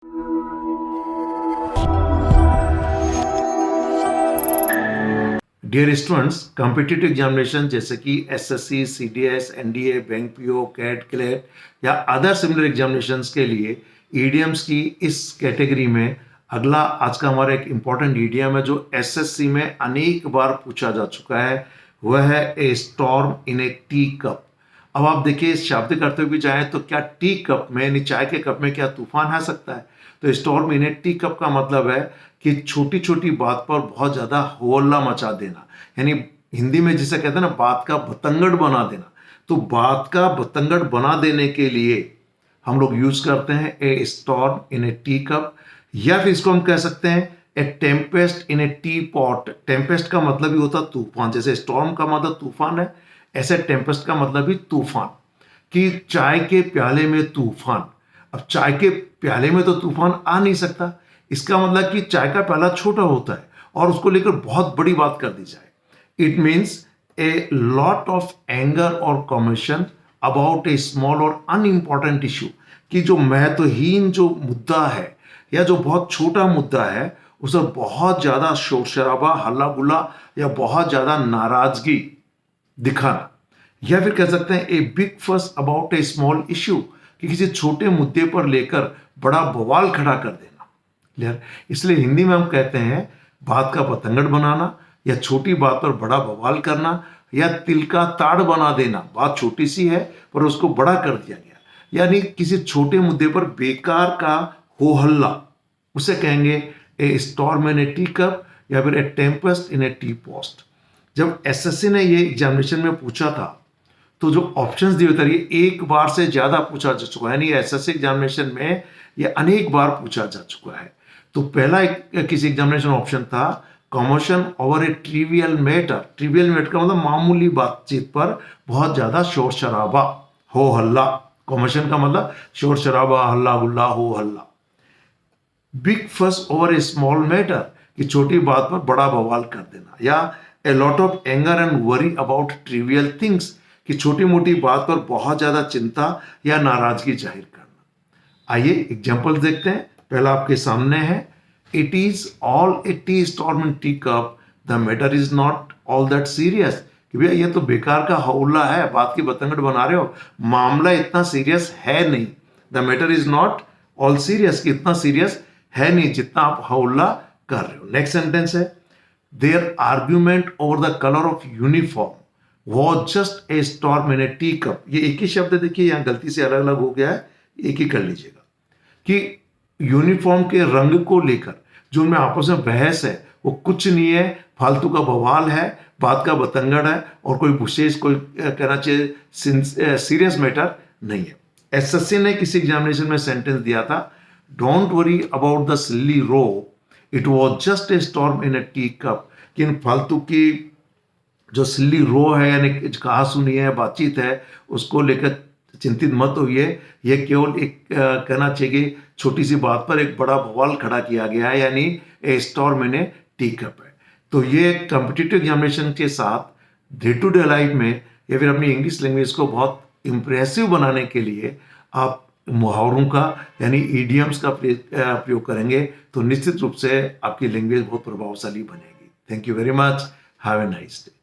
Dear students, competitive examination जैसे कि SSC, CDS, NDA, bank PO, CAT, CLAT या other similar examinations के लिए ईडीएम्स की इस कैटेगरी में अगला आज का हमारा एक इम्पॉर्टेंट ईडीएम है जो एसएससी में अनेक बार पूछा जा चुका है। वह है ए storm in a tea cup. अब आप देखिए, शाब्दिक अर्थ भी जाए तो क्या टी कप में यानी चाय के कप में क्या तूफान आ सकता है? तो storm in a tea cup का मतलब है कि छोटी छोटी बात पर बहुत ज्यादा होल्ला मचा देना, यानी हिंदी में जिसे कहते हैं ना, बात का बतंगड़ बना देना। तो बात का बतंगड़ बना देने के लिए हम लोग यूज करते हैं a storm in a tea cup, या फिर इसको हम कह सकते हैं a tempest in a tea pot. Tempest का मतलब ही होता है तूफान, जैसे स्टॉर्म का मतलब तूफान है, ऐसे टेम्पेस्ट का मतलब भी तूफान, कि चाय के प्याले में तूफान। अब चाय के प्याले में तो तूफान आ नहीं सकता, इसका मतलब कि चाय का प्याला छोटा होता है और उसको लेकर बहुत बड़ी बात कर दी जाए। It means a lot of anger और कॉमेशन अबाउट ए स्मॉल और अनइम्पॉर्टेंट इशू, कि जो महत्वहीन जो मुद्दा है या जो बहुत छोटा मुद्दा है उस पर बहुत ज्यादा शोर शराबा, हल्ला गुल्ला या बहुत ज्यादा नाराजगी दिखाना। या फिर कह सकते हैं ए बिग फस अबाउट ए स्मॉल इशू, कि किसी छोटे मुद्दे पर लेकर बड़ा बवाल खड़ा कर देना। क्लियर? इसलिए हिंदी में हम कहते हैं बात का पतंगड़ बनाना, या छोटी बात पर बड़ा बवाल करना, या तिल का ताड़ बना देना। बात छोटी सी है पर उसको बड़ा कर दिया गया, यानी किसी छोटे मुद्दे पर बेकार का हो हल्ला, उसे कहेंगे a storm in a tea cup या फिर a tempest in a tea pot. जब एसएससी ने ये एग्जामिनेशन में पूछा था तो जो ऑप्शंस दिए थे ये एक बार से ज्यादा पूछा जा चुका है, यानी एसएससी एग्जामिनेशन में ये अनेक बार पूछा जा चुका है। तो पहला किसी एग्जामिनेशन ऑप्शन था कॉमोशन ओवर ए ट्रिवियल मैटर। ट्रिवियल मैटर का मतलब मामूली बातचीत पर बहुत ज्यादा शोर शराबा, हो हल्ला। कॉमोशन का मतलब शोर शराबा, हल्ला गुल्ला, हो हल्ला। बिग फस ओवर ए स्मॉल मैटर, कि छोटी बात पर बड़ा बवाल कर देना, या a lot of anger and worry about trivial things, कि छोटी मोटी बात पर बहुत ज्यादा चिंता या नाराजगी जाहिर करना। आइए एग्जांपल देखते हैं। पहला आपके सामने है, it is all A T storm in tea cup, the matter is not all that serious, कि भैया ये तो बेकार का हौला है, बात की बतंगड़ बना रहे हो, मामला इतना सीरियस है नहीं। The matter is not all serious, कि इतना सीरियस है नहीं जितना आप हौला कर रहे हो। नेक्स्ट सेंटेंस है, there argument over the colour of uniform was just a storm in a tea cup. ये एक ही शब्द देखिए, यहां गलती से अलग अलग हो गया है, एक ही कर लीजिएगा। कि यूनिफॉर्म के रंग को लेकर जो उनमें आपस में बहस है वो कुछ नहीं है, फालतू का बवाल है, बात का बतंगड़ है, और कोई विशेष कोई कहना चाहिए सीरियस मैटर नहीं है। एसएससी ने किसी एग्जामिनेशन में सेंटेंस दिया था, don't worry about the silly row, it was just a storm in a tea cup. कि इन फालतू की जो सिल्ली रो है यानी कहा सुनी है, बातचीत है, उसको लेकर चिंतित मत होइए। यह केवल एक कहना चाहिए छोटी सी बात पर एक बड़ा बवाल खड़ा किया गया है, यानी ए storm in a tea cup है। तो ये कॉम्पिटिटिव एग्जामिनेशन के साथ डे टू डे लाइफ में या फिर अपनी इंग्लिश लैंग्वेज को बहुत इंप्रेसिव बनाने के लिए आप मुहावरों का यानी ईडियम्स का प्रयोग करेंगे तो निश्चित रूप से आपकी लैंग्वेज बहुत प्रभावशाली बनेगी। Thank you very much. Have a nice day.